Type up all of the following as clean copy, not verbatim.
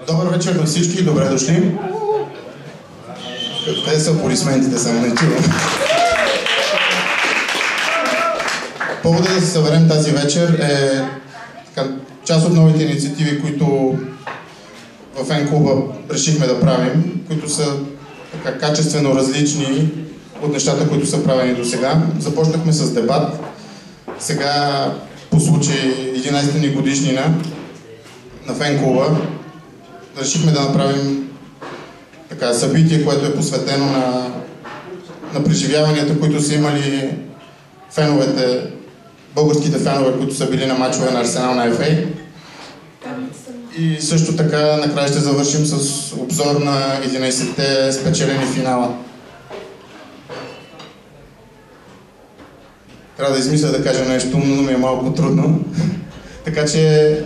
Добър вечер на всички, добре дошли. Къде са аплодисментите, само не чувам. Поводът да се съберем тази вечер е част от новите инициативи, които в фен-клуба решихме да правим, които са така качествено различни от нещата, които са правени до сега. Започнахме с дебат. Сега по случай 11-та ни годишнина на фен-клуба решихме да направим така събитие, което е посветено на преживяванията, които са имали феновете, българските фенове, които са били на мачове на Арсенал на FA. И също така накрая ще завършим с обзор на 11-те спечелени финала. Трябва да измисля да кажа нещо, но ми е малко трудно. Така че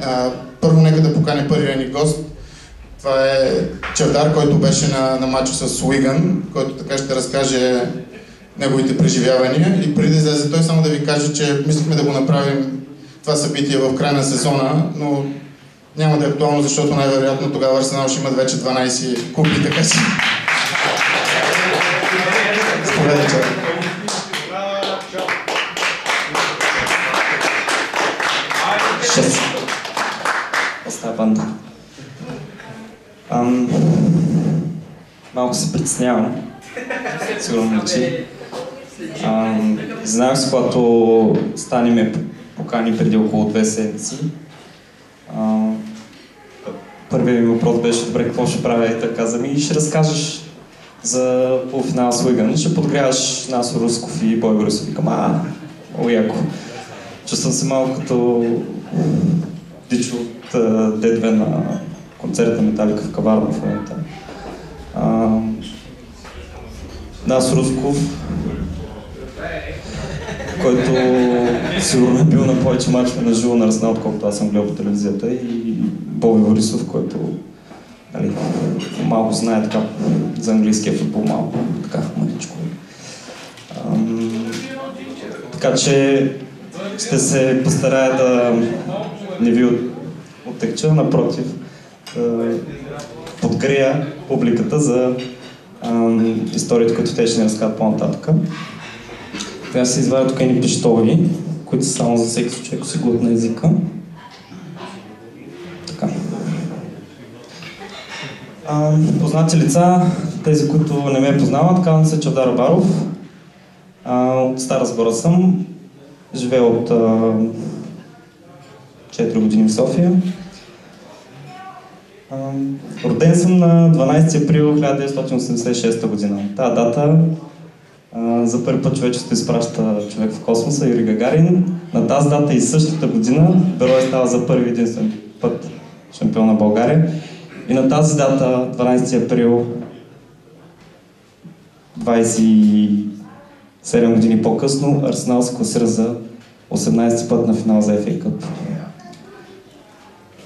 първо нека да поканя първия ни гост. Това е Чавдар, който беше на матча с Уиган, който така ще разкаже неговите преживявания. И преди да излезе той, само да ви кажа, че мислихме да го направим това събитие в края на сезона, но няма да е актуално, защото най-вероятно тогава Арсенал ще имат вече 12 купи, така че... Споведай, Чавдар. Остава банда. Малко се притеснявам. Сигурно личи. Знаех, когато Стани ме покани преди около 2 седмици. Първият ми въпрос беше: добре, какво ще правя? И така каза ми: ще разкажеш за полуфинал с Уиган, ще подгряваш Насо Русков и Бой Борисов. Викам: много яко. Чувствам се малко като Дичо от D2 на концерта Металика в Каварна в момента. Насо Русков, който сигурно е бил на повече мачове на живо на Арсенал, отколкото аз съм гледал по телевизията, и Боби Борисов, който малко знае така за английския футбол, малко така мъничко. Така че ще се постарая да не ви оттекча, напротив, подгрея публиката за историите, които те ще ни разказват по-нататък. Трябва да се извадя тук едни пищоли, които са само за всеки случай, ако си глътна езика. Така. Познати лица, тези, които не ме познават, казвам се Чавдар Абаров. От Стара Загора съм. Живея от 4 години в София. Роден съм на 12 април 1986 година. Тая дата за първи път човечеството изпраща човек в космоса, Юрий Гагарин. На тази дата и същата година Берой става за първи единствен път шампион на България. И на тази дата, 12 април, 27 години по-късно, Арсенал се класира за 18 път на финал за FA Cup.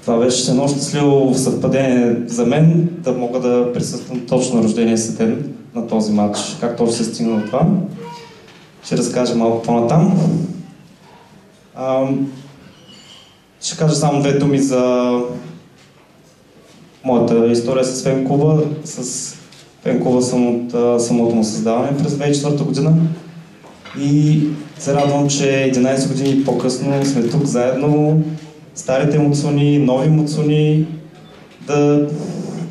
Това беше едно щастливо съвпадение за мен да мога да присъствам точно на рождения си ден на този матч. Как точно се стигна до това? Ще разкажа малко по-натам. Ще кажа само 2 думи за моята история с фен-клуба. С фен-клуба съм от самото му създаване през 2004 година. И се радвам, че 11 години по-късно сме тук заедно, старите муцуни, нови муцуни, да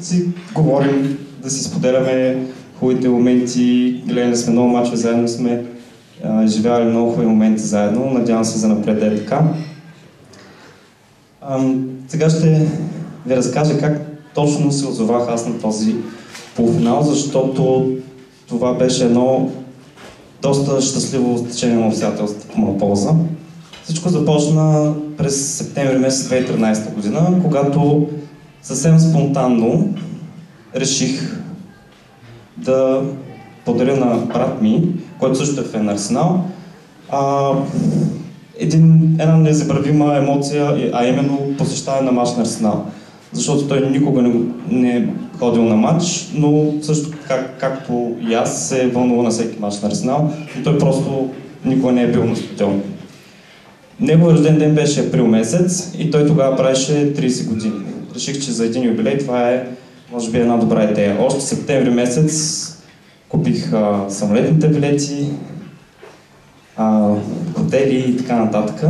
си говорим, да си споделяме хубавите моменти. Гледали сме много мачове заедно, сме живяли много хубави моменти заедно. Надявам се за напред да е така. Сега ще ви разкажа как точно се озовах аз на този полуфинал, защото това беше едно доста щастливо стечение на обстоятелствата по моя полза. Всичко започна през септември месец 2013 година, когато съвсем спонтанно реших да подаря на брат ми, който също е фен на Арсенал, една незабравима емоция, а именно посещаване на мач на Арсенал. Защото той никога не е ходил на матч, но също както и аз се вълнува на всеки мач на Арсенал, но той просто никога не е бил на стадион. Неговият рожден ден беше април месец и той тогава правеше 30 години. реших, че за един юбилей това е, може би, една добра идея. Още септември месец купих самолетните билети, хотели и така нататък.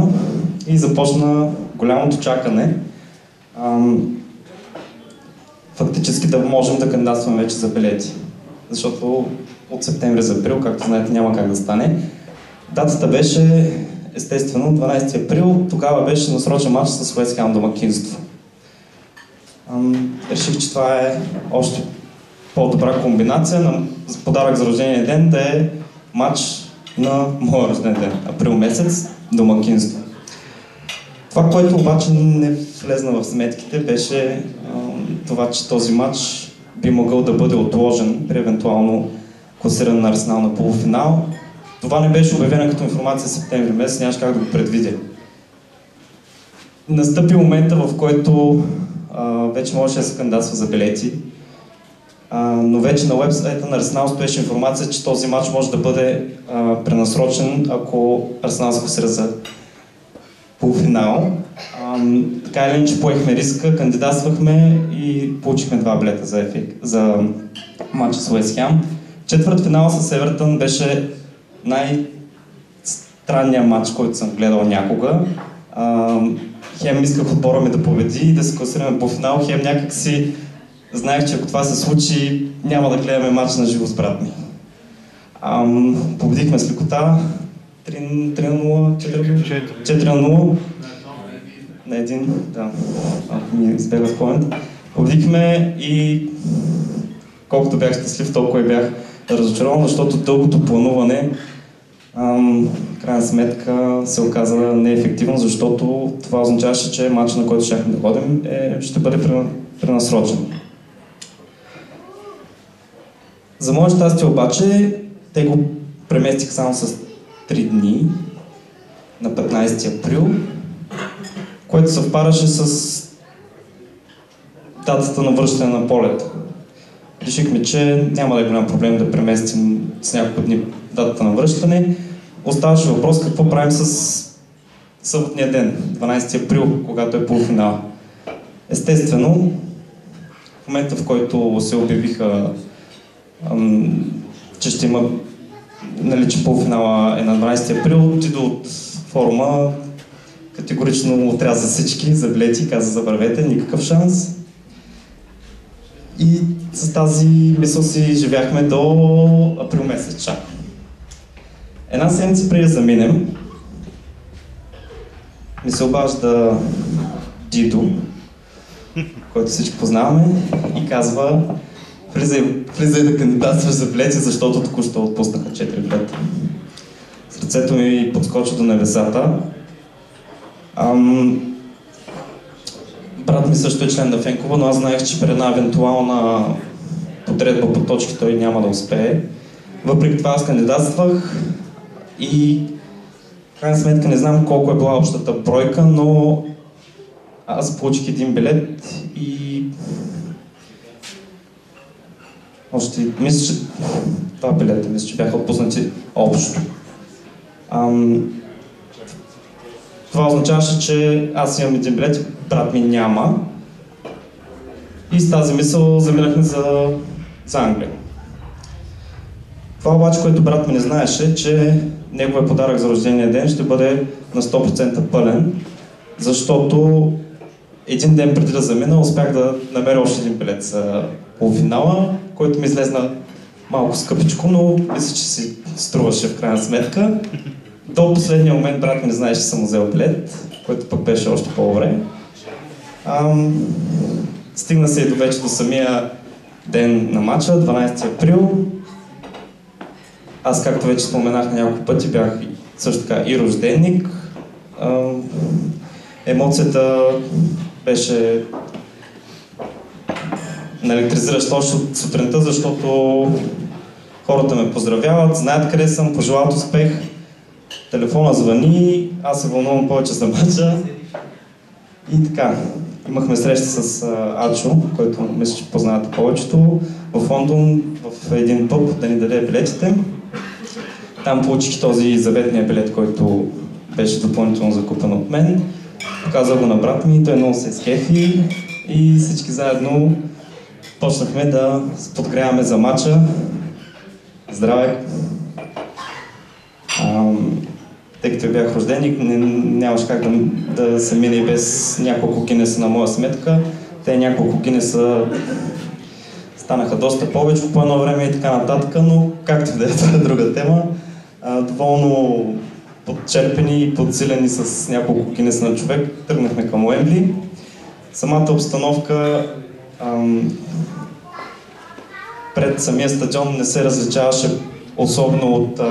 И започна голямото чакане. Фактически да можем да кандидатстваме вече за билети. Защото от септември за април, както знаете, няма как да стане. Датата беше, естествено, 12 април. Тогава беше насрочен матч с Уест Хем домакинство. Реших, че това е още по-добра комбинация на подарък за рождения ден да е матч на моя рожден ден, април месец, домакинство. Това, което обаче не влезна в сметките, беше това, че този матч би могъл да бъде отложен при евентуално класиране на Арсенал на полуфинал. Това не беше обявено като информация в септември месец, нямаш как да го предвидя. Настъпи момента, в който вече можеше да се кандидатства за билети, но вече на уебсайта на Арсенал стоеше информация, че този матч може да бъде пренасрочен, ако Арсенал се класира за полуфинал. Така или иначе поехме риска, кандидатствахме и получихме 2 билета за матча с Уест Хем. Четвъртфинал с Евертън беше най-странният матч, който съм гледал някога. Хем исках отбора ми да победи и да се класираме по финал, хем някак си знаех, че ако това се случи, няма да гледаме матч на живо с брат ми. Победихме с лекота 3-0, 4-0 на един, да, ако ми избега спомен. Победихме и колкото бях щастлив, толкова и бях разочарован, защото дългото плануване в крайна сметка се оказа неефективно, защото това означаваше, че матчът, на който щяхме да ходим, ще бъде пренасрочен. За мое щастие обаче, те го преместих само с 3 дни, на 15 април, което съвпадаше с датата на връщане на полета. Решихме, че няма да е голям проблем да преместим с няколко дни датата на връщане. Оставаше въпрос какво правим с съботния ден, 12 април, когато е полуфинал. Естествено, в момента, в който се обявиха, че ще има, нали, че полуфинала е на 12 април, Дидо от форума категорично отряза всички за билети и каза: забравете, никакъв шанс. И с тази мисъл си живяхме до април месец чак. Една седмица преди да заминем, ми се обажда Дидо, който всички познаваме, и казва: влизай да кандидатстваш за билети, защото току-що отпуснаха 4 билета. Сърцето ми подскочи до небесата. Брат ми също е член на фен-клуба, но аз знаех, че при една евентуална подредба по точки той няма да успее. Въпреки това аз кандидатствах и в крайна сметка не знам колко е била общата бройка, но аз получих един билет и още мисля, че 2 билета, мисля, че бяха отпуснати общо. Това означаваше, че аз имам един билет, брат ми няма. И с тази мисъл заминахме за Англия. Това обаче, което брат ми не знаеше, че неговия подарък за рождения ден ще бъде на 100% пълен, защото един ден преди да замина успях да намеря още един билет за полуфинала, който ми излезна малко скъпичко, но мисля, че си струваше в крайна сметка. До последния момент брат ми не знаеше, че съм взел билет, което пък беше още по-добре. Стигна се и вече до самия ден на матча, 12 април. Аз, както вече споменах на няколко пъти, бях също така и рожденник. Емоцията беше наелектризираща още от сутринта, защото хората ме поздравяват, знаят къде съм, пожелават успех. Телефона звъни, аз се вълнувам повече за мача. И така, имахме среща с Ачо, който мисля, че познавате повечето, в Лондон, в един пъб, да ни даде билетите. Там получих този заветния билет, който беше допълнително закупен от мен. Показах го на брат ми, той много се изкефи и всички заедно почнахме да се подгряваме за мача. Здраве! Тъй като бях рожденик, нямаше как да се мине без няколко гинеса на моя сметка. Те няколко гинеса станаха доста повече по едно време и така нататък, но както и да е, това е друга тема. Доволно подчерпени и подсилени с няколко гинеса на човек, тръгнахме към Уембли. Самата обстановка пред самия стадион не се различаваше особено от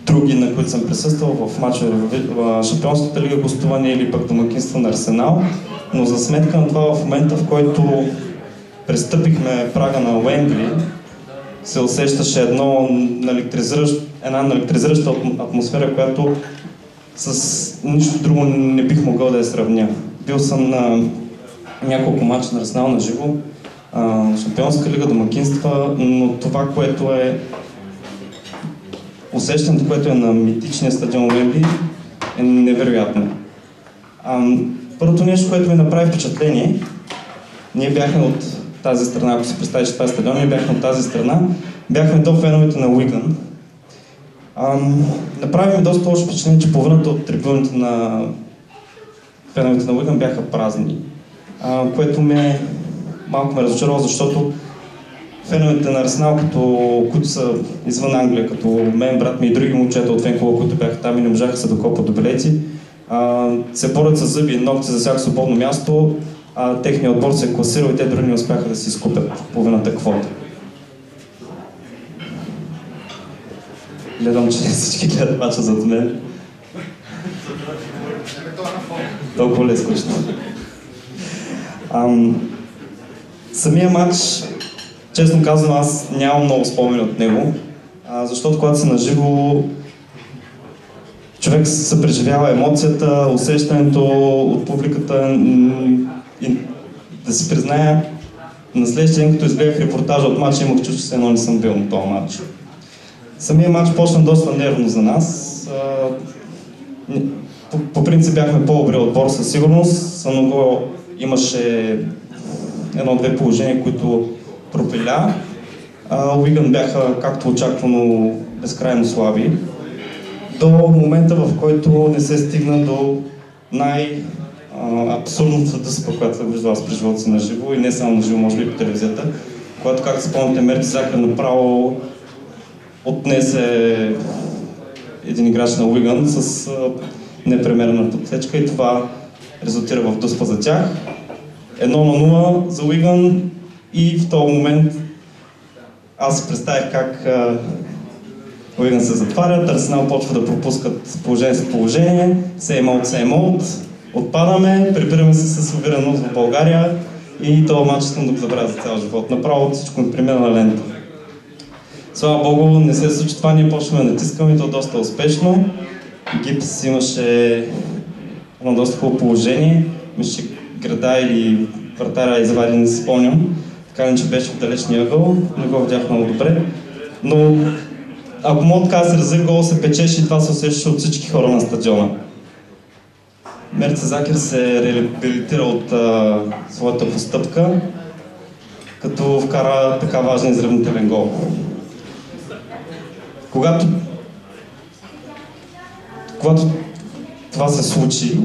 други, на които съм присъствал в мачове в Шампионската лига, гостуване или пък домакинство на Арсенал. Но за сметка на това, в момента, в който пристъпихме прага на Уембли, се усещаше една наелектризираща атмосфера, която с нищо друго не бих могъл да я сравня. Бил съм на няколко мача на Арсенал на живо, Шампионска лига, домакинства, но това, което е усещането, което е на митичния стадион Уембли, е невероятно. Първото нещо, което ми направи впечатление, ние бяхме от тази страна, ако си представиш това стадион, ние бяхме от тази страна, бяхме до феновете на Уигън. Направи ми доста лошо впечатление, че половината от трибуните на феновете на Уигън бяха празни, което малко ме разочарова, защото феновете на Арсенал, които са извън Англия, като мен, брат ми и други момчета от фен-клуба, които бяха там и не можаха се докопат до билети, се борят с зъби и ногти за всяко свободно място, техният отбор се е класирал и те дори не успяха да си изкупят половината квота. Гледам, че всички гледат мача зад мен. Толкова ли е скучно. Самия матч, честно казано, аз нямам много спомени от него, защото когато си наживо, човек се преживява емоцията, усещането от публиката и да си призная, на следващия ден, като изгледах репортажа от матча, имах чувство, че едно не съм бил на този матч. Самия матч почна доста нервно за нас. По принцип бяхме по-добри отбор със сигурност, но имаше едно-две положения, които пропиля. Уигън бяха, както очаквано, безкрайно слаби. До момента, в който не се стигна до абсурдната дъспа, която съм виждал аз при живота си на живо и не само на живо, може би по телевизията, когато, както спомняте, Мерти Закър направо отнесе един играч на Уигън с непремерена подсечка и това резултира в дъспа за тях. 1-0 за Уигън и в този момент аз си представих как Уигън се затварят, Арсенал почва да пропускат положение с положение, сейм-аут, отпадаме, прибираме се с увереност в България и този матч съм да го забравя за цял живот. Направо всичко ми премина на лента. Слава Богу, не се случи това, ние почваме да натискаме и то доста успешно. Гипс имаше едно доста хубаво положение, мисля, че града или вратаря извади, не си спомням, така ли, че беше в далечния ъгъл, не го видях много добре, но ако мога така се разрив, гол се печеше и това се усещаше от всички хора на стадиона. Мерти Закър се реабилитира от своята постъпка, като вкара така важен изравнителен гол. Когато това се случи,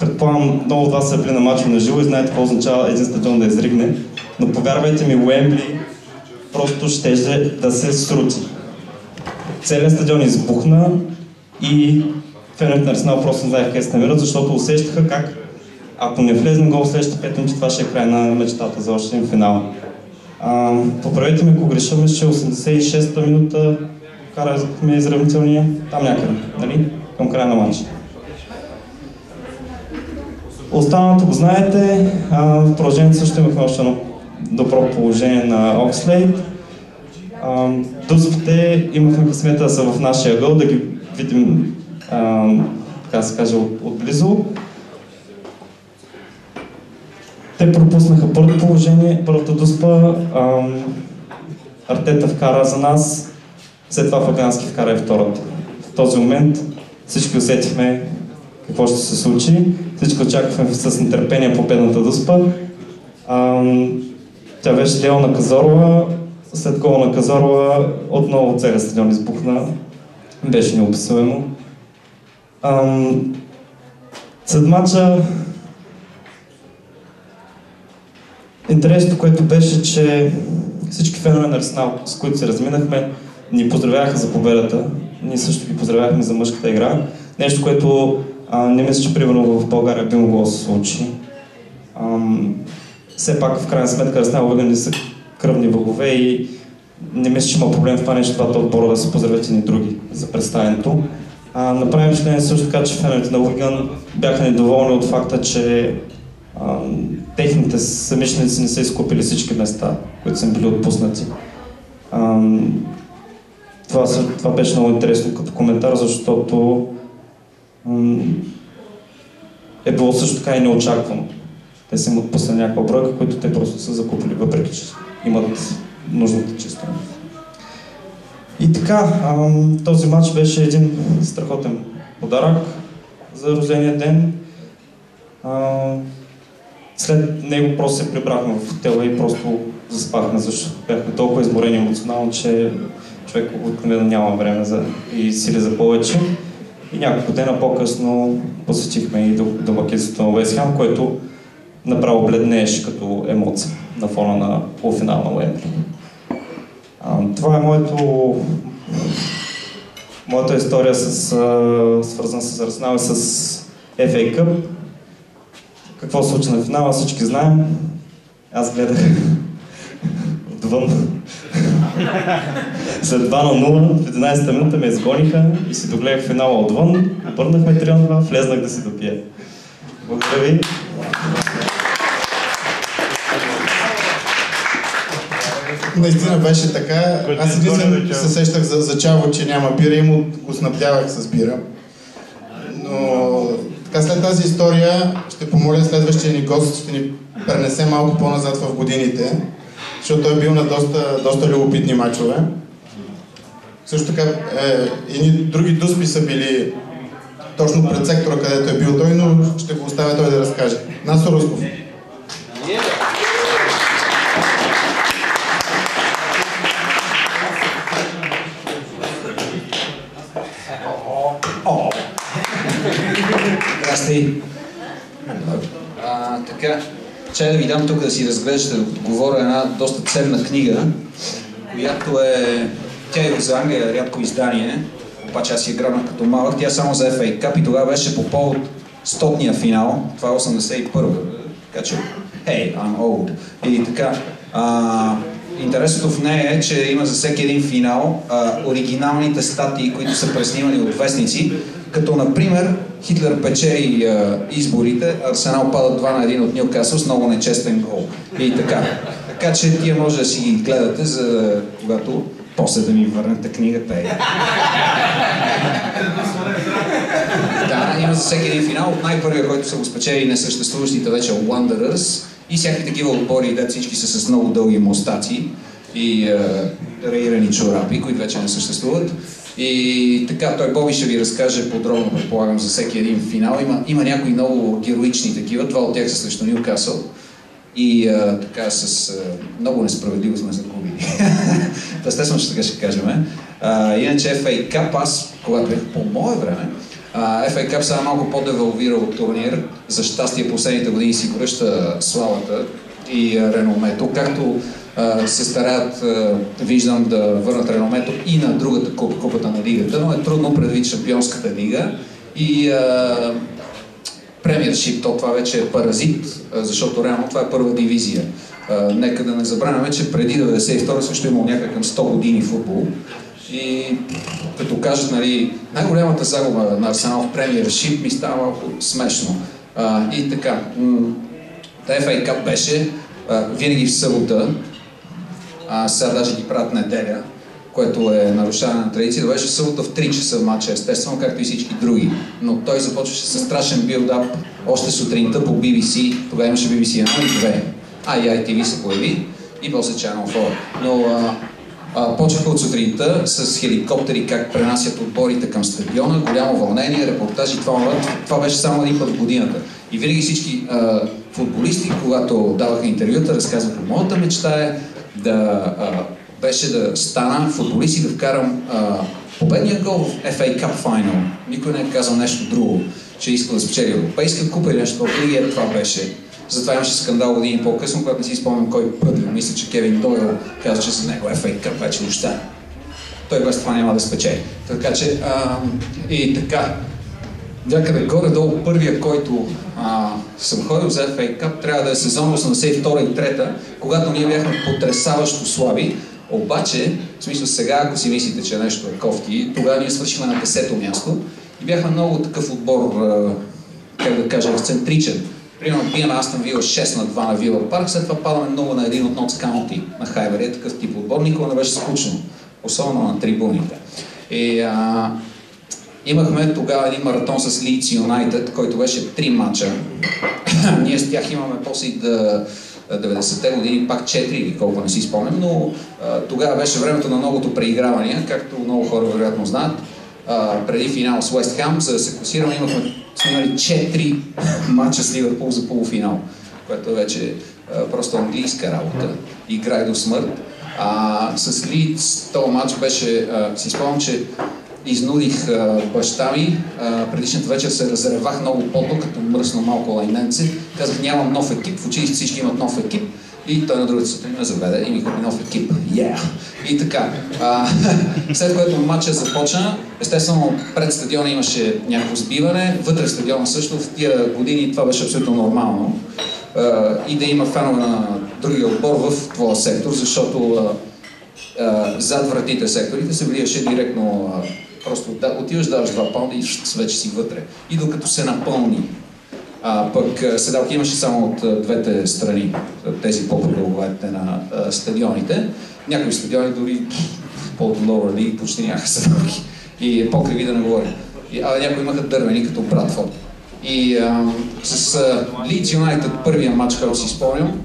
предполагам, много от вас са били на мачове на живо и знаете какво означава един стадион да изригне, но повярвайте ми, Уембли просто щеше да се срути. Целият стадион избухна и феновете на Арсенал просто не знаеха къде се намират, защото усещаха как, ако не влезне гол в следващите 5 минути, това ще е край на мечтата за още един финал. Поправете ме, ако греша, мисля, че 86-та минута карахме изравнителния, там някъде, нали? Към края на матча. Останалото го знаете, в продължението също имахме още едно добро положение на Окслейд. Дуспите имахме късмета да са в нашия ъгъл, да ги видим, така се каже, отблизо. Те пропуснаха първото положение, първата дуспа, Артета вкара за нас, след това Фагански вкара и втората. В този момент всички усетихме какво ще се случи. Всички очаквахме с нетърпение победната дуспа. Тя беше дело на Казорова. След гола на Казорова отново целият стадион избухна. Беше неописуемо. След мача интересното, което беше, че всички фенове на Арсенал, с които се разминахме, ни поздравяха за победата. Ние също ги поздравяхме за мъжката игра. Нещо, което не мисля, че примерно в България би могло да се случи. Все пак, в крайна сметка, Арсенал Уиган са кръвни врагове и не мисля, че има проблем в това нещо, двата отбора да се поздравят и ни други за представянето. Направим впечатление също така, че феновете на Уиган бяха недоволни от факта, че техните съмишленици не са изкупили всички места, които са били отпуснати. Това беше много интересно като коментар, защото е било също така и неочаквано. Те са им отпуснали някаква бройка, които те просто са закупили, въпреки че имат нужната чистота. И така, този матч беше един страхотен подарък за рождения ден. След него просто се прибрахме в хотела и просто заспахме, защото бяхме толкова изморени емоционално, че човек обикновено няма време и сили за повече. И няколко дена по-късно посетихме и домакинството на Уест Хем, което направо бледнееше като емоция на фона на полуфинал на Уембли. Това е моята история свързана с Арсенал и с FA Cup. Какво се случи на финала, всички знаем. Аз гледах отвън. След 2-0, в 11-та минута ме изгониха и си догледах финала отвън. Обърнахме 3-2, влезнах да си допия. Благодаря ви. Наистина беше така. Аз единствено се сещах за Чаво, че няма бира и му го снабдявах с бира. Но така, след тази история ще помоля следващия ни гост, ще ни пренесе малко по-назад в годините, защото той е бил на доста любопитни мачове. Също така и други дуспи са били точно пред сектора, където е бил той, но ще го оставя той да разкаже. Насо Русков. Здрасти. Така, чай да ви дам тук да си разглеждате, да говоря една доста ценна книга, която тя е за Англия, рядко издание, обаче аз я грабнах като малък, тя само за FA Cup и тогава беше по повод 100-ния финал, това е 81-а, така че, hey, I'm old. И така, интересното в нея е, че има за всеки един финал оригиналните статии, които са преснимани от вестници, като например Хитлер печели изборите, Арсенал пада 2-1 от Нюкасъл с много нечестен гол. И така. Така че тия може да си ги гледате, за когато после да ми върнете книгата. Да, има за всеки един финал. От най-първия, който са го спечели несъществуващите вече Wanderers и всякакви такива отбори, де всички са с много дълги мустаци и раирани чорапи, които вече не съществуват. И така, той Боби ще ви разкаже подробно, предполагам, за всеки един финал. Има някои много героични такива, два от тях са срещу Нюкасъл. И така с много несправедливо сме загубили. Естествено, че така ще кажем. Иначе FA Cup, аз, когато бях по мое време, FA Cup сега малко по-девалвирал турнир. За щастие последните години си връща славата и реномето, както се стараят, виждам, да върнат реномето и на другата купата на лигата, но е трудно предвид Шампионската лига и Премиершип, това вече е паразит, защото реално това е първа дивизия. Нека да не забравяме, че преди 1992 също имал някакъв 100 години футбол и като кажат, нали, най-голямата загуба на Арсенал в Премиершип ми става малко смешно. И така, FA Cup беше винаги в събота, сега даже ги правят неделя, което е нарушаване на традицията. Беше в събота в 3 часа матча, естествено, както и всички други. Но той започваше с страшен билдап още сутринта по BBC, тогава имаше BBC 1 и 2. И ITV се появи и после Channel 4. Но Почнаха от сутринта с хеликоптери как пренасят отборите към стадиона, голямо вълнение, репортажи, това беше само един път в годината. И винаги всички футболисти, когато даваха интервюта, разказваха: моята мечта беше да стана футболист и да вкарам победния гол в FA Cup Final. Никой не е казал нещо друго, че иска да спечели Европейска купа или нещо, винаги това беше. Затова имаше скандал години по-късно, когато не си спомням кой пръдил. Мисля, че Кевин Дойл каза, че за него FA Cup вече въобще. Той без това няма да спечели. Така че и така, някъде горе-долу първия, който съм ходил за FA Cup, трябва да е сезон 82 и 3, когато ние бяхме потресаващо слаби. Обаче, в смисъл сега, ако си мислите, че нещо е кофти, тогава ние свършихме на 10-то място и бяхме много такъв отбор, как да кажа, ексцентричен. Примерно бием Астън Вила 6-2 на Вила Парк, след това падаме много на един от Нотс Каунти на Хайбери, такъв тип отбор, никога не беше скучно, особено на трибуните. И имахме тогава един маратон с Лийдс Юнайтед, който беше 3 мача. Ние с тях имаме после и 90-те години пак 4 или колко не си спомням, но тогава беше времето на многото преигравания, както много хора вероятно знаят. Преди финал с Уест Хем, за да се класираме, сме имали 4 мача с Ливърпул за полуфинал, което вече просто английска работа, играй до смърт. С Лийдс този матч беше, си спомням, че изнудих баща ми, предишната вечер се разревах много потно, като мръсно малко лайненце. Казах: нямам нов екип, в училище всички имат нов екип. И той на другата сутрин ме заведе и ми купи нов екип. И така. След което матча започна, естествено пред стадиона имаше някакво сбиване, вътре в стадиона също, в тия години това беше абсолютно нормално. И да има фенове на другия отбор в твоя сектор, защото зад вратите секторите се влияше директно, просто отиваш, даваш 2 паунда и вече си вътре. И докато се напълни. Пък седалки имаше само от двете страни, тези по-продълговете на стадионите. Някои стадиони дори по-lower league почти нямаха седалки. И по-криви да не говоря. Някои имаха дървени, като Брадфорд. И с Лийдс Юнайтед първия матч, който си спомням,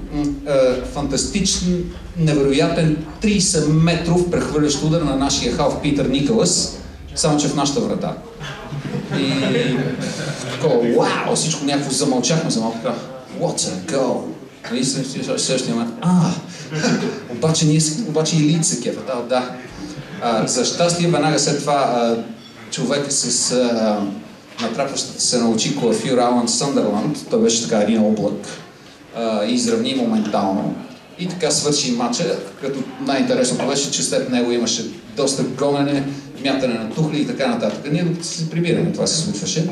фантастичен, невероятен 30 метров прехвърлящ удар на нашия халф Питър Николас, само че в нашата врата. И такова, вау, всичко някакво замълчахме за малко така, what a goal! Нали следващия момент, обаче и Лийдс се кефа, да. За щастие, веднага след това човек с натрапващата се на очи Клафюр Алън Съндърланд, той беше така един облак, изравни моментално. И така свърши матча, като най-интересното беше, че след него имаше доста гонене, мятане на тухли и така нататък. Ние докато се прибираме, това се случваше.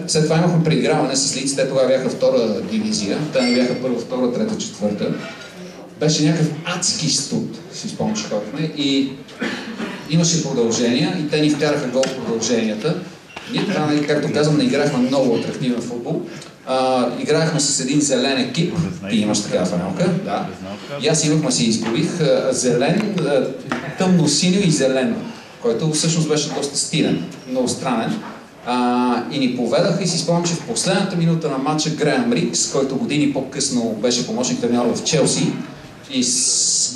След това имахме преиграване с Лийдс, те тогава бяха втора дивизия, те не бяха първа, втора, трета, четвърта. Беше някакъв адски студ, си спомням, че ходихме, и имаше продължения и те ни вкараха гол в продълженията. Ние така, както казвам, не играхме много атрактивен футбол. Играхме с един зелен екип. Ти имаш такава фанелка, да. И аз имахме си изгубих зелен, тъмно-синьо и зелен, който всъщност беше доста стилен, много странен. И ни поведаха и си спомням, че в последната минута на матча Греъм Рикс, който години по-късно беше помощник треньор в Челси, и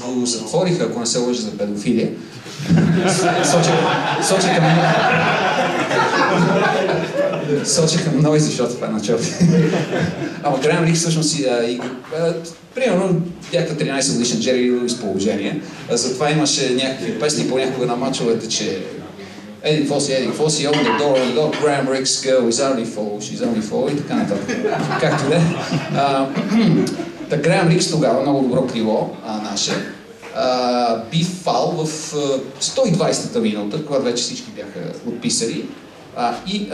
го затвориха, ако не се лъжа, за педофилия. Сочи към Нойс, защото това е на Челси. Ама Греъм Рикс всъщност примерно бяха 13 годишен Джери Луис положение. Затова имаше някакви песни понякога на мачовете, че Еди Фоси, on the door, Graham Rix girl is only four, she's only four и така нататък. Както де. Греъм Рикс тогава, много добро крило наше, би фал в 120-та минута, когато вече всички бяха отписали. И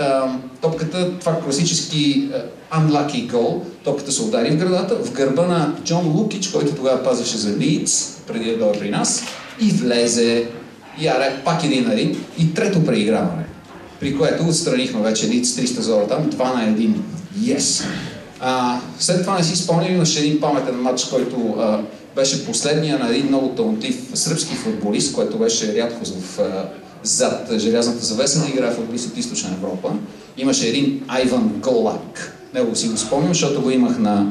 топката, това класически unlucky goal, топката се удари в градата, в гърба на Джон Лукич, който тогава пазеше за Лийдс, преди да дойде при нас, и влезе, и пак един на един, и трето преиграване, при което отстранихме вече Лийдс 300 зора там, 2-1. Yes! След това не си спомням, имаше един паметен матч, който беше последния на един много талантлив сръбски футболист, който беше рядко зад желязната завеса да играе футболист от Източна Европа. Имаше един Айван Голак. Него си го спомням, защото го имах на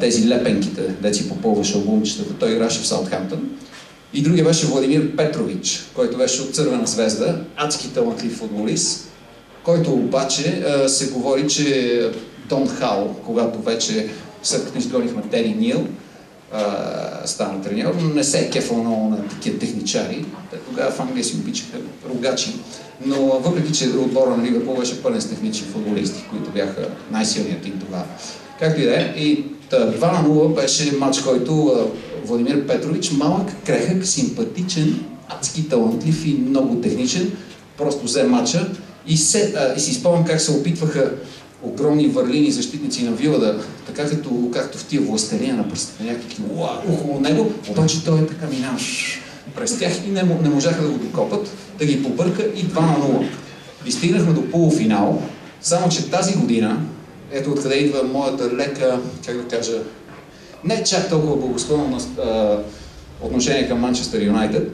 тези лепенките, де си попълваше албумчетата. Той играше в Саутхемптън. И другия беше Владимир Петрович, който беше от Цървена звезда, адски талантлив футболист, който обаче се говори, че Дон Хал, когато вече след като изгонихме Тери Нил, стана треньор, но не се е кефал много на такива техничари. Тогава в Англия си обичаха рогачи. Но въпреки, че отбора на Ливърпул беше пълен с технични футболисти, които бяха най-силният тим тогава. Както и да е. И 2-0 беше матч, който Владимир Петрович, малък, крехък, симпатичен, адски талантлив и много техничен, просто взе матча и си спомням как се опитваха огромни върлини защитници на Вила, така както в тия властелия на пръстите, някакви около него, обаче той така минаваш през тях и не можаха да го докопат, да ги побърка и 2-0. И стигнахме до полуфинал, само че тази година, ето откъде идва моята лека, как да кажа, не чак толкова благосклонно отношение към Манчестър Юнайтед,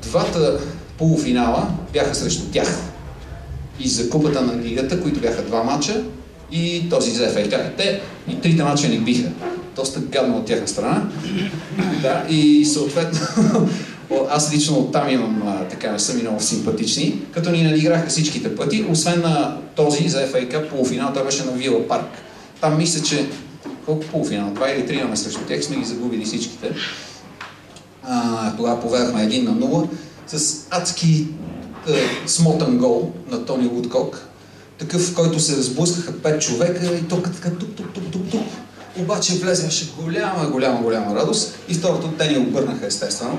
двата полуфинала бяха срещу тях. И за купата на лигата, които бяха 2 мача, и този за FA Cup. Те и трите мача ни биха. Доста гадно от тяхна страна. Да, и съответно, аз лично оттам имам, така не са ми много симпатични, като ни надиграха всичките пъти, освен на този за FA Cup полуфинал, той беше на Вила Парк. Там мисля, че колко полуфинал? 2 или 3 имаме срещу тях, сме ги загубили всичките. Тогава поведахме 1-0 с адски смотан гол на Тони Вудкок, такъв, в който се разблъскаха 5 човека и то така тук. Обаче влезеше голяма радост и второто те ни обърнаха естествено.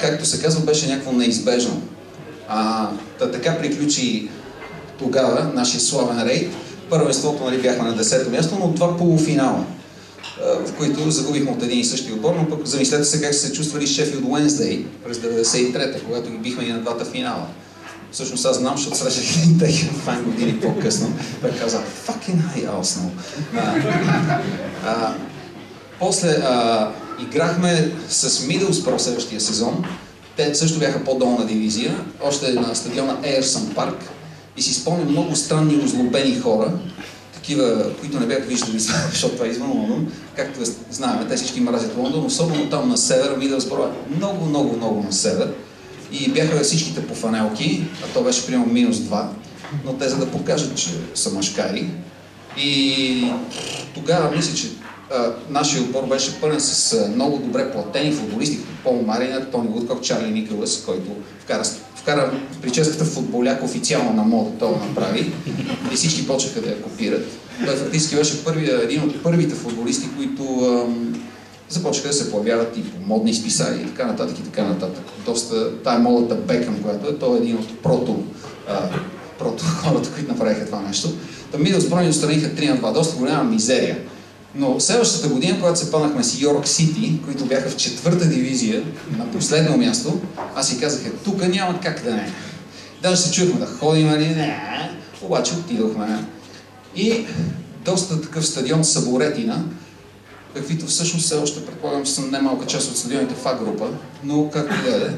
Както се казва, беше някакво неизбежно. Така приключи тогава нашия славен рейд. Първенството, нали, бяхме на 10-то място, но 2 полуфинала, в които загубихме от един и същия отбор, но пък замислете се как се чувствали Шефилд Уенсдей през 93-та, когато ги бихме и на 2-та финала. Всъщност аз знам, защото срещах един техен фан години по-късно. Той каза, fucking high Arsenal. После играхме с Мидълсбро следващия сезон. Те също бяха по-долна дивизия, още на стадиона Ейърсън Парк. И си спомням много странни, озлобени хора, такива, които не бях виждали, защото това е извън Лондон. Както знаем, те всички мразят Лондон, особено там на север, Мидълсбро е много на север. И бяха всичките по фанелки, а то беше примерно -2, но те за да покажат, че са мъжкари. И тогава мисля, че нашия отбор беше пълен с много добре платени футболисти, като Пол Маринер, Тони Вудкок, Чарли Николас, който вкара прическата футболяк официално на мода, той го направи и всички почнаха да я копират. Той фактически беше един от първите футболисти, които започнаха да се появяват и по модни списания и така нататък. Доста тая модата Бекъм, която той е един от прото хората, които направиха това нещо. Мидълсбро ни отстраниха 3-2, доста голяма мизерия. Но следващата година, когато се паднахме с Йорк Сити, които бяха в 4-та дивизия, на последно място, аз си казах, тук няма как да не. Даже се чухме да ходим, али не, обаче отидохме. И доста такъв стадион Саборетина, каквито всъщност все още, предполагам, че съм немалка част от стадионите в А-група, но както и да е.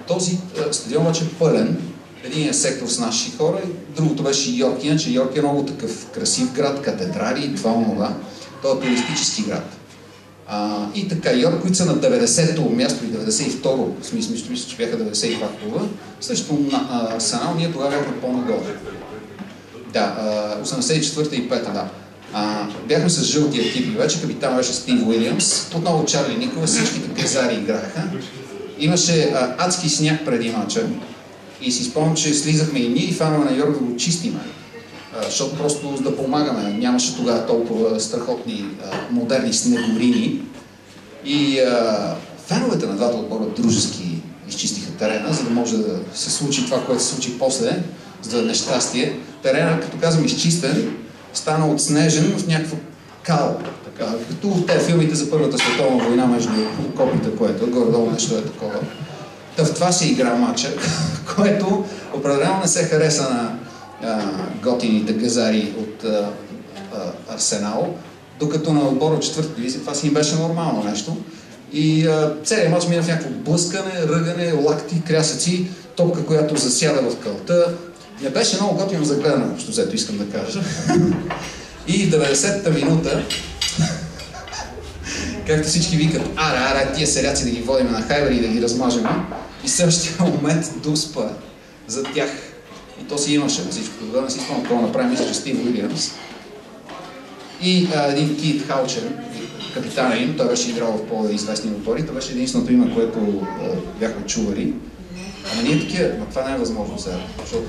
Този стадион беше пълен, единият сектор с наши хора, другото беше Йорк, иначе Йорк е много такъв красив град, катедрали, това онова. Той е туристически град. И така, Йорк, които са на 90-то място и 92-то, в смисъл, че бяха 92 клуба, също на Арсенал, ние тогава бяхме по-нагоре. Да, 84-та и 5-та, да. Бяхме с жълтия екип, вече капитан беше Стив Уилямс, отново Чарли Николас, всичките казари играха. Имаше адски сняг преди мача и си спомням, че слизахме и ние и фанове на Йорк да го чистиме, защото просто да помагаме. Нямаше тогава толкова страхотни модерни снегорини. И феновете на двата отбора дружески изчистиха терена, за да може да се случи това, което се случи после, за нещастие. Терена, като казвам изчистен, стана отснежен в някакво кал. Така, като в тези филмите за Първата световна война между окопите, което горе-долу нещо е такова. В това се игра матча, което определено не се хареса на готините газари от Арсенал, докато на отбора от 4-та дивизия това си им беше нормално нещо. И целият матч мина в някакво блъскане, ръгане, лакти, крясъци, топка, която засяда в кълта. Не беше много готино за гледане, общо взето искам да кажа. И в 90-та минута, както всички викат, ара, тия селяци да ги водим на хайвери и да ги размажем. И в същия момент дуспа за тях. И то си имаше на всичко. Тогава не си спомням какво направи, мисля, че Стив Уилямс. И един Кит Халчер, капитана им, той беше играл в по-известни отбори, това беше единственото име, което бяхме чували. Ама ние такива, това не е възможно сега, защото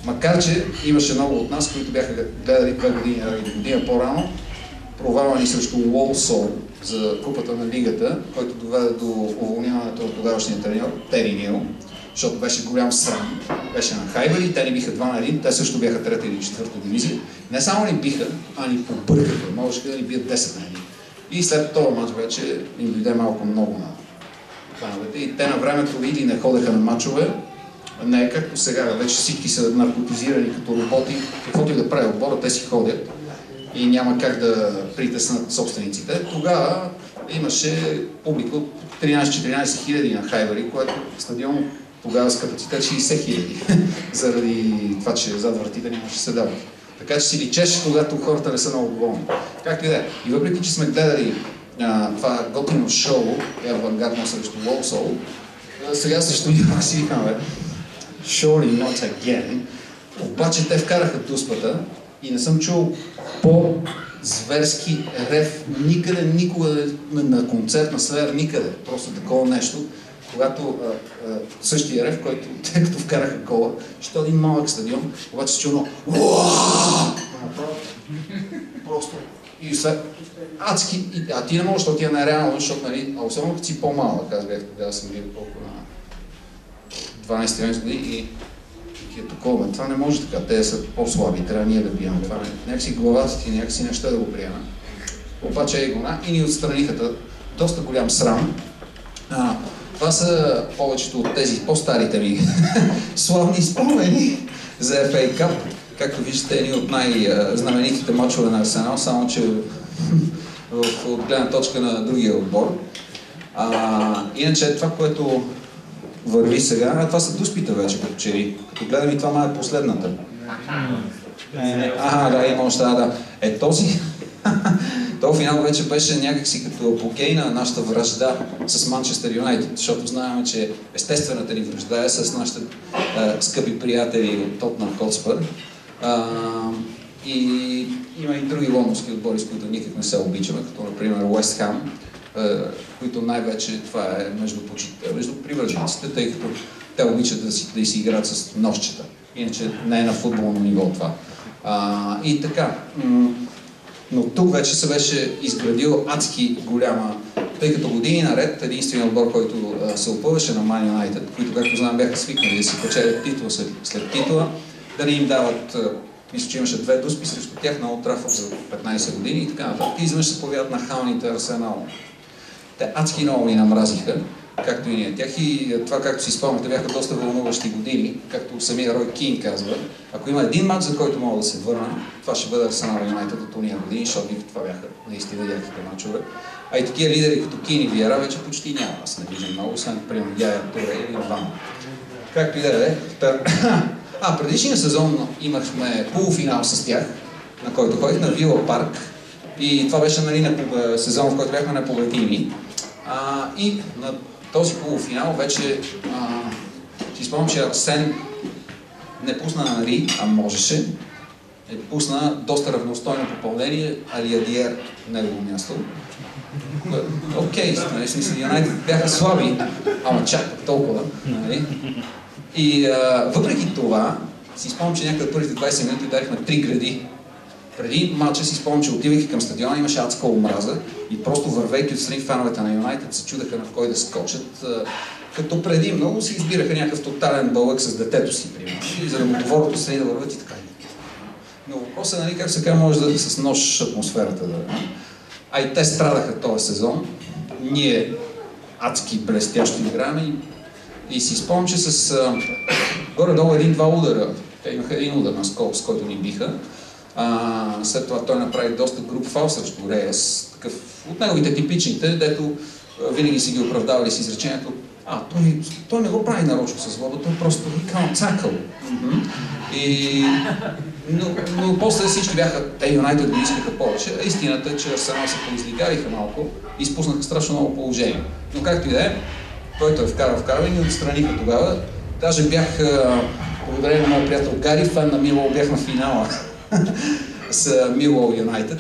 макар че имаше много от нас, които бяха гледали 2 години или година по-рано, провалвани срещу Уолсол за купата на лигата, който доведе до уволняването от тогавашния треньор Тери Нил, защото беше голям срам. Беше на хайвери, те ни биха 2 на 1, те също бяха 3-та или 4-та дивизия. Не само ни биха, а ни побъркаха, можеха да ни бият 10 на 1. И след този мач вече им дойде малко много на фановете. И те на времето или не ходеха на мачове, не както сега, вече всички са наркотизирани като роботи, каквото и да прави отбора, те си ходят и няма как да притеснат собствениците. Тогава имаше публика от 13-14 хиляди на хайвери, което стадион тогава с капацитет 60 хиляди, заради това, че зад вратите нямаше седалки. Така че си личеше, когато хората не са много доволни. Както и да е. И въпреки, че сме гледали това готино шоу, авангардно срещу Уолсол, сега срещу Нью-Йорк си викаме, surely not again. Обаче те вкараха дуспата и не съм чул по-зверски рев никъде, никога на концерт на Slayer, никъде. Просто такова нещо. Когато същия рев, който те като вкараха гола, ще един малък стадион, обаче се чу просто. И след адски, а ти не можеш да отида нереално, защото, нали, а особено като си по-малък, аз бях тогава съм бил колко на 12-13 години и е такова, това не може така, те са по-слаби, трябва ние да бием това. Някакси главата ти, някакси неща да го приема. Обаче и ни отстраниха доста голям срам. Това са повечето от тези по-старите ми славни спомени за FA Cup. Както виждате, едни от най-знаменитите мачове на Арсенал, само че от гледна точка на другия отбор. Иначе това, което върви сега, това са дуспите вече, като чери. Като гледам и това е последната. Да, има още, да. Този финал вече беше някакси като апогей на нашата вражда с Манчестър Юнайтед, защото знаем, че естествената ни вражда е с нашите скъпи приятели от Тотнъм Хотспър. И има и други лондонски отбори, с които никак не се обичаме, като например Уест Хам, които най-вече това е между привържениците, тъй като те обичат да си играят с нощчета. Иначе не е на футболно ниво това. И така. Но тук вече се беше изградил адски голяма, тъй като години наред единственият отбор, който се опъваше на Man United, които, както знам, бяха свикнали да си печелят титла след титла, да не им дават, мисля, че имаше 2 дуспи срещу тях на Олд Трафърд за 15 години и така нататък. И изведнъж се появяват нахалните Арсенал. Те адски много ни намразиха, както и ние тях, и това, както си спомняте, бяха доста вълнуващи години, както самия Рой Кин казва. Ако има един матч, за който мога да се върна, това ще бъде Арсенал Юнайтед от уния години, защото това бяха наистина яките мачове. А и такива лидери като Кин и Виера вече почти няма. Аз не виждам много, освен, примерно, Яя Туре или Ван. Както и да е. Предишния сезон имахме полуфинал с тях, на който ходих на Вила Парк. И това беше, нали, сезон, в който бяхме непобедими. И на този полуфинал вече си спомням, че Арсен не пусна на Ри, а можеше. Пусна доста равностойно попълнение, Алиадиер негово място. Окей, нали, смисъл, Юнайтед бяха слаби, ама чак толкова. Нали? И въпреки това, си спомням, че някъде първите 20 минути ударихме 3 гради. Преди матча си спомням, че отивайки към стадиона имаше адска омраза и просто вървейки отстрани фановете на Юнайтед се чудаха на кой да скочат. Като преди много си избираха някакъв тотален бълък с детето си, примерно. И за да му говорят отстрани да върват и така. Но въпросът е, нали, как се казва, може да с нож атмосферата да... И те страдаха този сезон. Ние адски блестящо играме и си спомням, че с горе-долу 1-2 удара. Те имаха един удар на скол, с който ни биха. След това той направи доста груб фал срещу Реяс, такъв от неговите типичните, дето винаги си ги оправдавали с изречението той не го прави нарочно с лоба, той просто he can't tackle. И Но после всички бяха, те Юнайтед го искаха повече. Истината е, че Арсенал се поизлигариха малко и изпуснаха страшно много положение. Но както и да е, който е вкарал и ни отстраниха тогава. Даже бях, благодарение на моят приятел Гари, фен на Милоу, бях на финала с Милоу Юнайтед.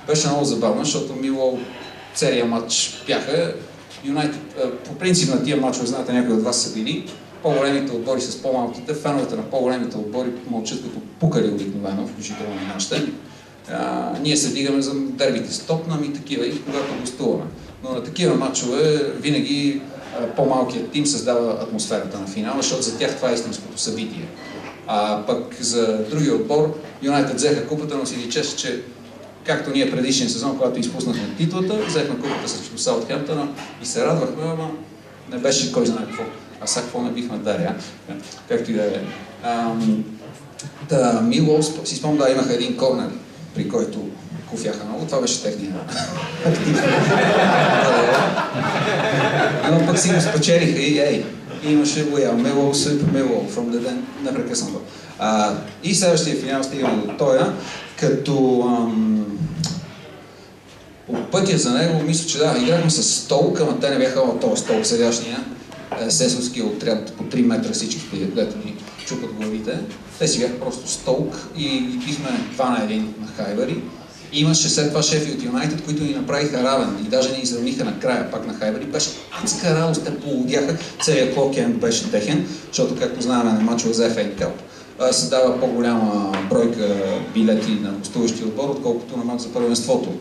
Беше много забавно, защото Милоу целият матч бяха. Юнайтед, по принцип на тия матчове, знаете, някои от вас са били, по-големите отбори с по-малките, феновете на по-големите отбори мълчат като пукали обикновено, включително и нашите. Ние се дигаме за дербите с Тотнъм и такива, и когато гостуваме. Но на такива матчове винаги по-малкият тим създава атмосферата на финала, защото за тях това е истинското събитие. Пък за другия отбор, Юнайтед взеха купата, но си личеше, че както ние предишния сезон, когато изпуснахме титлата, взехме купата срещу Саутхемптън и се радвахме, ама не беше кой знае какво. А сега какво не бихме дали, както и да е. Милоу, си спомням, да, имаха един корнер, при който кофяха много. Това беше техния актив. Но пък си го спечелиха и имаше Лоял, Милоу, Супер Милоу, from the den, непрекъснато. И следващия финал стигаме до тоя, като по пътя за него, мисля, че да, играхме с Столк, ама те не бяха този Столк сегашния. Сесовски отряд по 3 метра всичките, дето ни чупат главите. Те си бяха просто Столк и бихме 2 на 1 на Хайбери. Имаше след това Шефилд Юнайтед, които ни направиха равен и даже ни изравниха накрая пак на Хайбери. Беше адска радост, те полудяха, целият клокенд беше техен, защото както знаем на мачове за FA Cup се дава по-голяма бройка билети на гостуващия отбор, отколкото на мач за първенството.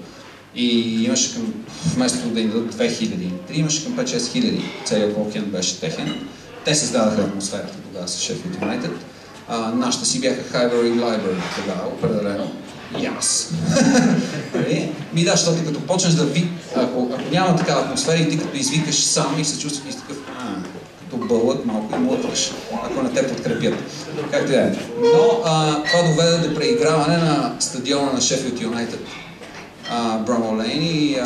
И имаше към, вместо да им дадат 2000, имаше към 5-6 хиляди. Целият клокенд беше техен. Те създадаха атмосферата тогава с Шефилд Юнайтед. Нашите си бяха Хайбер и Лайбър тогава, определено. И аз. Ми да, защото като почнеш да ако няма такава атмосфера и ти като извикаш сам и се чувстваш такъв, като бълък малко и млъкваш, ако не те подкрепят. Както е. Но това доведе до преиграване на стадиона на Шефилд Юнайтед, Бромъл Лейн, и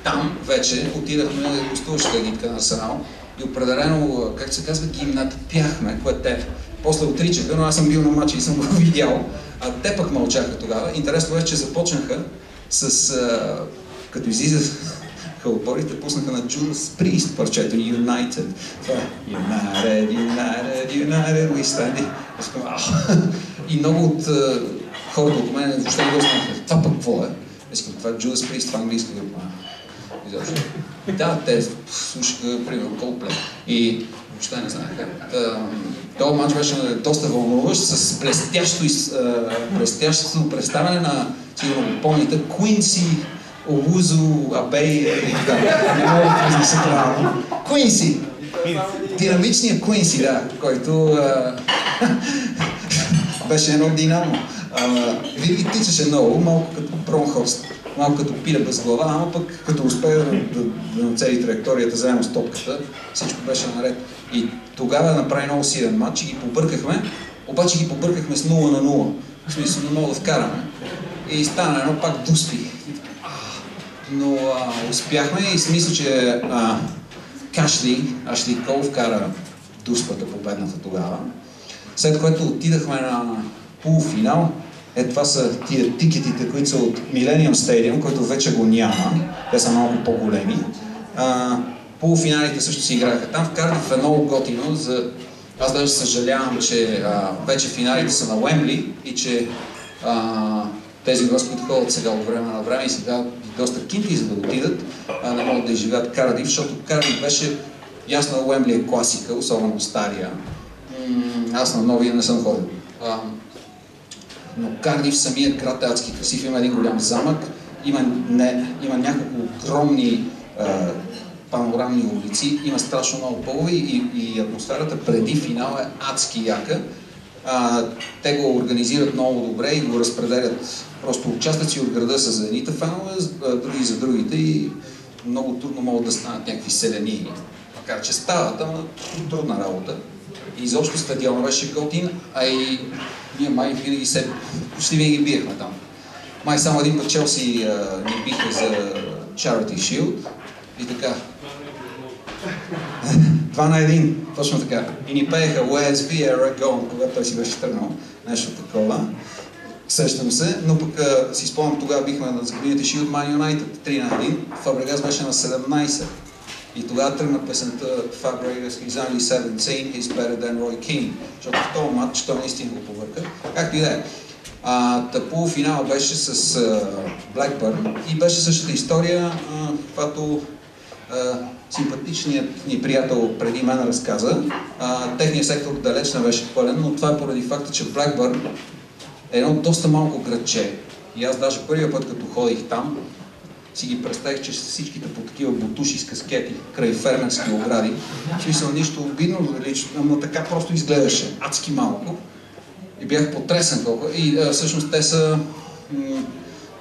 там вече отидахме гостуващата гидка на Арсенал и определено, както се казва, ги надпяхме, което те после отричаха, но аз съм бил на матча и съм го видял. Те пък мълчаха тогава. Интересно е, че започнаха с... като излизаха отборите, пуснаха на Judas Priest парчето United. Това е United, United, United, we stand. И много от хората от мен въобще не го знаеха. Това пък какво е? Това е Judas Priest, това английска група. Да, те слушаха, примерно, Coldplay. И въобще не знаеха. Този матч беше доста вълнуващ, с блестящо представяне на, сигурно го помните, Куинси, Owuzu, Абей, не мога да произнеса правилно. Куинси! Динамичният Куинси, да, който беше едно динамо. Винаги тичаше много, малко като Бронхорст, малко като пиля без глава, ама пък като успее да нацели траекторията заедно с топката, всичко беше наред. И тогава направи много силен матч и ги побъркахме, обаче ги побъркахме с 0-0. В смисъл не мога да вкараме. И стана едно пак дуспи. Но успяхме и си мисля, че Ашли Кол вкара дуспата победната тогава. След което отидахме на полуфинал. Това са тия тикетите, които са от Millennium Stadium, който вече го няма. Те са малко по-големи. Полуфиналите също си играха там. В Кардиф е много готино. Аз даже съжалявам, че вече финалите са на Уембли и че тези от вас, които ходят сега от време на време и сега доста кинти, за да отидат, не могат да изживеят Кардиф, защото Кардиф беше ясно, Уембли е класика, особено стария. Аз на новия не съм ходил. Но Кардиф, самият град е адски красив, има един голям замък, има няколко огромни панорамни улици, има страшно много пълове и атмосферата преди финала е адски яка. Те го организират много добре и го разпределят. Просто участъци от града са за едните фенове, други за другите и много трудно могат да станат някакви селени. Макар че стават, ама трудна работа. И изобщо стадиона беше готин, а и ние май почти винаги биехме там. Май само един път Челси ни биха за Charity Shield и така. 2-1, точно така. И ни пееха Where's Vieira Gone, когато той си беше тръгнал. Нещо такова. Сещам се, но пък си спомням, тогава бихме на загубените ши от Man United 3-1. Фабрегас беше на 17. И тогава тръгна песента Fabregas, he's only 17, he's better than Roy Keane. Защото в този матч той наистина го повърка. Както и да е. Полуфинал беше с Blackburn и беше същата история, каквато симпатичният ни приятел преди мен разказа. Техният сектор далеч не беше пълен, но това е поради факта, че Blackburn е едно доста малко градче. И аз даже първия път, като ходих там, си ги представих, че всичките по такива бутуши с каскети край фермерски огради. В смисъл нищо обидно, но така просто изгледаше адски малко. И бях потресен толкова. И всъщност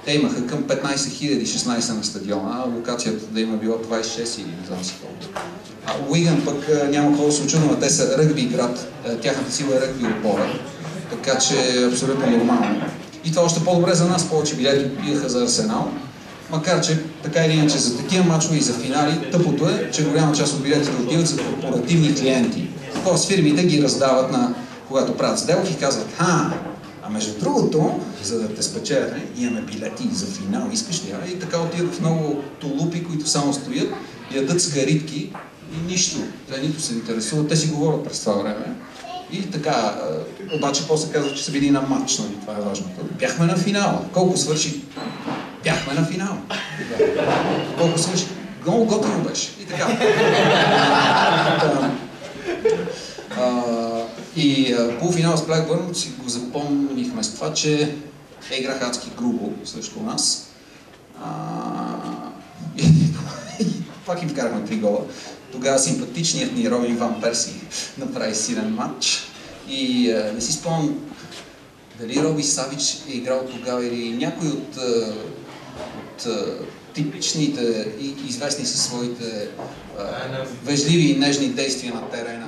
те имаха към 15 016 на стадиона, а локацията да има било 26 или не знам си колко. Уигън пък няма какво да се очудва, но те са ръгби град. Тяхната сила е ръгби отбора. Така че е абсолютно нормално. И това още по-добре за нас, повече билети биеха за Арсенал. Макар че така или иначе за такива мачове и за финали, тъпото е, че голяма част от билетите отиват за корпоративни клиенти. Тоест фирмите ги раздават когато правят сделки и казват, а между другото, за да те спечелят, имаме билети за финал, искаш ли? И така отиват в много тулупи, които само стоят, ядат скаритки и нищо. Те нито се интересуват, те си говорят през това време. И така, обаче после казват, че са били на матч, нали? Това е важното. Бяхме на финала. Колко свърши? Бяхме на финала. Колко свърши? Много готово беше. И така. Полуфинал с Blackburn си го запомнихме с това, че играха адски грубо срещу нас. Пак им вкарахме 3 гола. Тогава симпатичният ни Робин Ван Перси направи силен матч. И не си спомням дали Роби Савич е играл тогава или някой от типичните и известни със своите вежливи и нежни действия на терена